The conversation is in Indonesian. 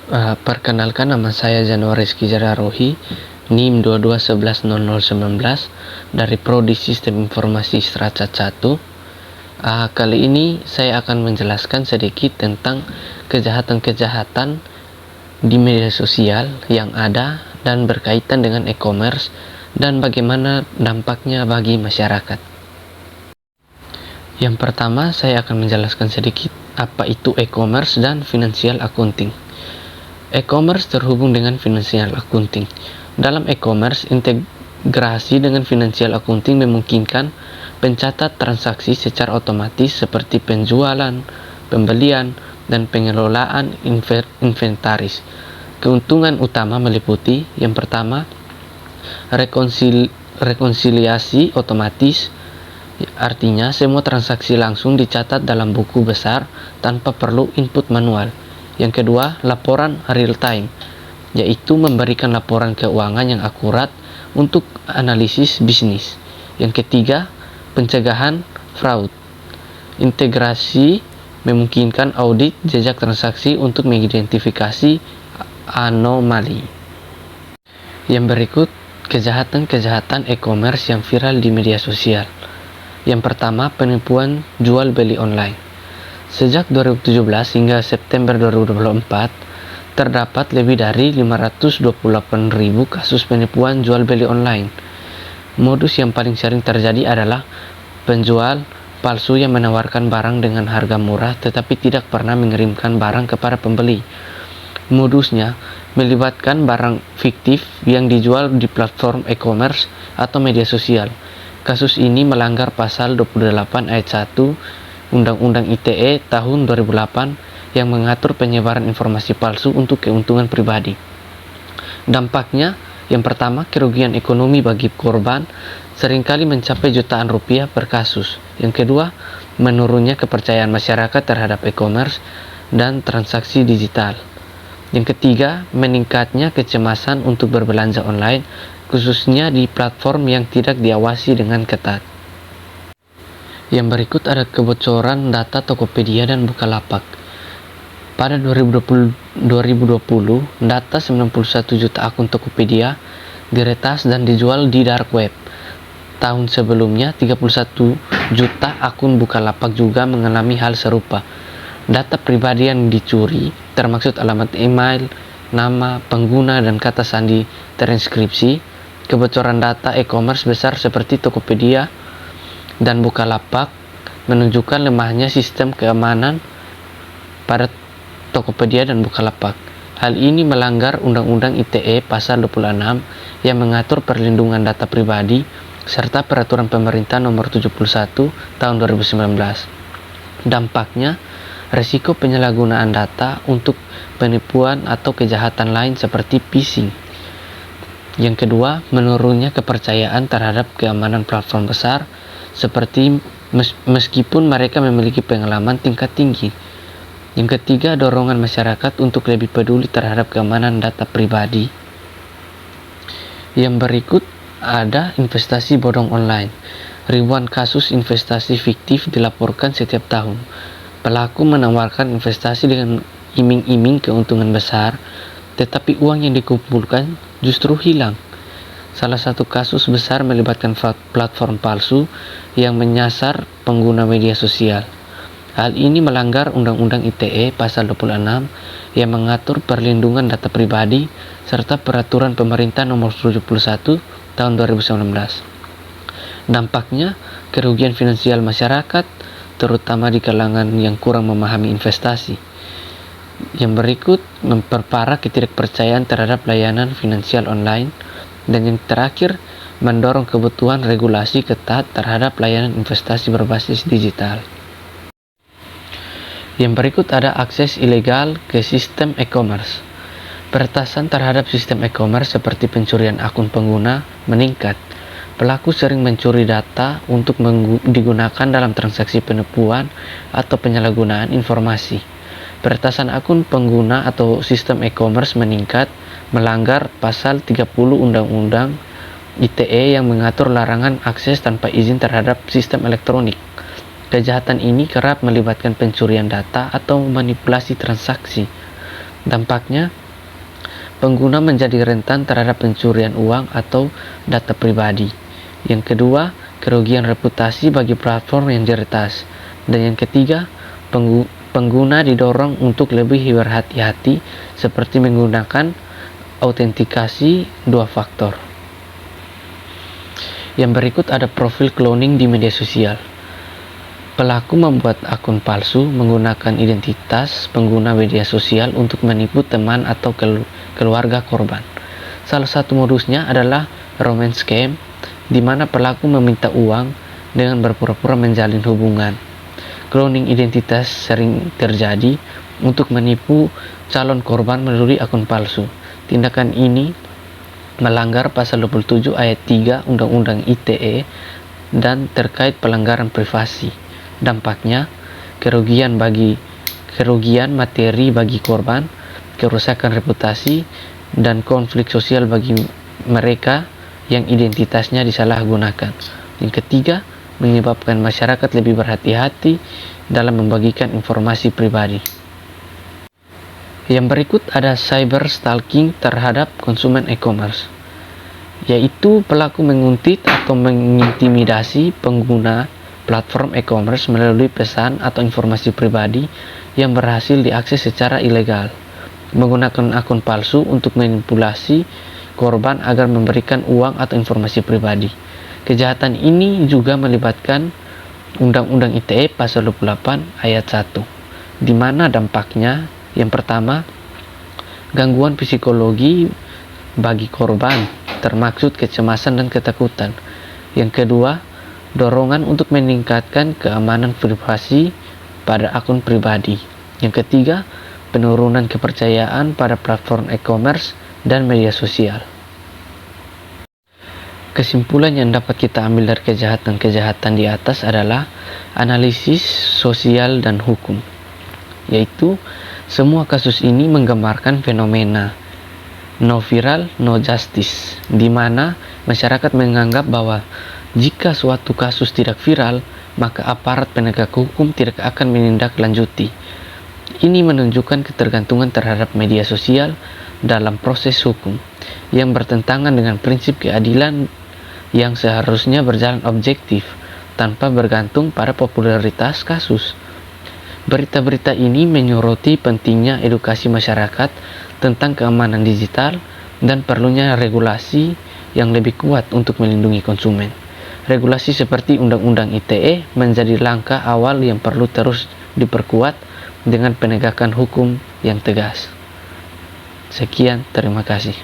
Perkenalkan, nama saya Januari Rizky Jararohi, NIM 22110019 dari Prodi Sistem Informasi Strata 1. Kali ini saya akan menjelaskan sedikit tentang kejahatan-kejahatan di media sosial yang ada dan berkaitan dengan e-commerce dan bagaimana dampaknya bagi masyarakat. Yang pertama, saya akan menjelaskan sedikit apa itu e-commerce dan financial accounting. E-commerce terhubung dengan financial accounting. Dalam e-commerce, integrasi dengan financial accounting memungkinkan pencatat transaksi secara otomatis seperti penjualan, pembelian, dan pengelolaan inventaris. Keuntungan utama meliputi yang pertama, rekonsiliasi otomatis, artinya semua transaksi langsung dicatat dalam buku besar tanpa perlu input manual. Yang kedua, laporan real time, yaitu memberikan laporan keuangan yang akurat untuk analisis bisnis. Yang ketiga, pencegahan fraud. Integrasi memungkinkan audit jejak transaksi untuk mengidentifikasi anomali. Yang berikut, kejahatan-kejahatan e-commerce yang viral di media sosial. Yang pertama, penipuan jual beli online. Sejak 2017 hingga September 2024, terdapat lebih dari 528.000 kasus penipuan jual beli online. Modus yang paling sering terjadi adalah penjual palsu yang menawarkan barang dengan harga murah tetapi tidak pernah mengirimkan barang kepada pembeli. Modusnya melibatkan barang fiktif yang dijual di platform e-commerce atau media sosial. Kasus ini melanggar pasal 28 ayat 1 Undang-Undang ITE tahun 2008 yang mengatur penyebaran informasi palsu untuk keuntungan pribadi. Dampaknya, yang pertama, kerugian ekonomi bagi korban seringkali mencapai jutaan rupiah per kasus. Yang kedua, menurunnya kepercayaan masyarakat terhadap e-commerce dan transaksi digital. Yang ketiga, meningkatnya kecemasan untuk berbelanja online, khususnya di platform yang tidak diawasi dengan ketat. Yang berikut ada kebocoran data Tokopedia dan Bukalapak. Pada 2020, data 91 juta akun Tokopedia diretas dan dijual di dark web. Tahun sebelumnya, 31 juta akun Bukalapak juga mengalami hal serupa. Data pribadi yang dicuri, termasuk alamat email, nama, pengguna, dan kata sandi terinskripsi. Kebocoran data e-commerce besar seperti Tokopedia dan Bukalapak menunjukkan lemahnya sistem keamanan pada Tokopedia dan Bukalapak. Hal ini melanggar Undang-Undang ITE pasal 26 yang mengatur perlindungan data pribadi serta Peraturan Pemerintah Nomor 71 tahun 2019. Dampaknya, risiko penyalahgunaan data untuk penipuan atau kejahatan lain seperti phishing. Yang kedua, menurunnya kepercayaan terhadap keamanan platform besar seperti meskipun mereka memiliki pengalaman tingkat tinggi. Yang ketiga, dorongan masyarakat untuk lebih peduli terhadap keamanan data pribadi. Yang berikut ada investasi bodong online. Ribuan kasus investasi fiktif dilaporkan setiap tahun. Pelaku menawarkan investasi dengan iming-iming keuntungan besar, tetapi uang yang dikumpulkan justru hilang. Salah satu kasus besar melibatkan platform palsu yang menyasar pengguna media sosial. Hal ini melanggar Undang-Undang ITE pasal 26 yang mengatur perlindungan data pribadi serta Peraturan Pemerintah Nomor 71 tahun 2019. Dampaknya, kerugian finansial masyarakat, terutama di kalangan yang kurang memahami investasi. Yang berikut memperparah ketidakpercayaan terhadap layanan finansial online. Dan yang terakhir, mendorong kebutuhan regulasi ketat terhadap layanan investasi berbasis digital. Yang berikut ada akses ilegal ke sistem e-commerce. Peretasan terhadap sistem e-commerce seperti pencurian akun pengguna meningkat. Pelaku sering mencuri data untuk digunakan dalam transaksi penipuan atau penyalahgunaan informasi. Peretasan akun pengguna atau sistem e-commerce meningkat, melanggar pasal 30 Undang-Undang ITE yang mengatur larangan akses tanpa izin terhadap sistem elektronik. Kejahatan ini kerap melibatkan pencurian data atau manipulasi transaksi. Dampaknya, pengguna menjadi rentan terhadap pencurian uang atau data pribadi. Yang kedua, kerugian reputasi bagi platform yang diretas. Dan yang ketiga, pengguna didorong untuk lebih berhati-hati seperti menggunakan autentikasi 2 faktor. Yang berikut ada profil cloning di media sosial. Pelaku membuat akun palsu menggunakan identitas pengguna media sosial untuk menipu teman atau keluarga korban. Salah satu modusnya adalah romance scam, di mana pelaku meminta uang dengan berpura-pura menjalin hubungan. Cloning identitas sering terjadi untuk menipu calon korban melalui akun palsu. Tindakan ini melanggar pasal 27 ayat 3 Undang-Undang ITE dan terkait pelanggaran privasi. Dampaknya, kerugian materi bagi korban, kerusakan reputasi, dan konflik sosial bagi mereka yang identitasnya disalahgunakan. Yang ketiga, menyebabkan masyarakat lebih berhati-hati dalam membagikan informasi pribadi. Yang berikut ada cyber stalking terhadap konsumen e-commerce, yaitu pelaku menguntit atau mengintimidasi pengguna platform e-commerce melalui pesan atau informasi pribadi yang berhasil diakses secara ilegal, menggunakan akun palsu untuk manipulasi korban agar memberikan uang atau informasi pribadi. Kejahatan ini juga melibatkan Undang-Undang ITE pasal 28 ayat 1, di mana dampaknya yang pertama, gangguan psikologi bagi korban, termaksud kecemasan dan ketakutan. Yang kedua, dorongan untuk meningkatkan keamanan privasi pada akun pribadi. Yang ketiga, penurunan kepercayaan pada platform e-commerce dan media sosial. Kesimpulan yang dapat kita ambil dari kejahatan-kejahatan di atas adalah analisis sosial dan hukum, yaitu semua kasus ini menggambarkan fenomena no viral, no justice, di mana masyarakat menganggap bahwa jika suatu kasus tidak viral, maka aparat penegak hukum tidak akan menindaklanjuti. Ini menunjukkan ketergantungan terhadap media sosial dalam proses hukum, yang bertentangan dengan prinsip keadilan yang seharusnya berjalan objektif, tanpa bergantung pada popularitas kasus. Berita-berita ini menyoroti pentingnya edukasi masyarakat tentang keamanan digital dan perlunya regulasi yang lebih kuat untuk melindungi konsumen. Regulasi seperti Undang-Undang ITE menjadi langkah awal yang perlu terus diperkuat dengan penegakan hukum yang tegas. Sekian, terima kasih.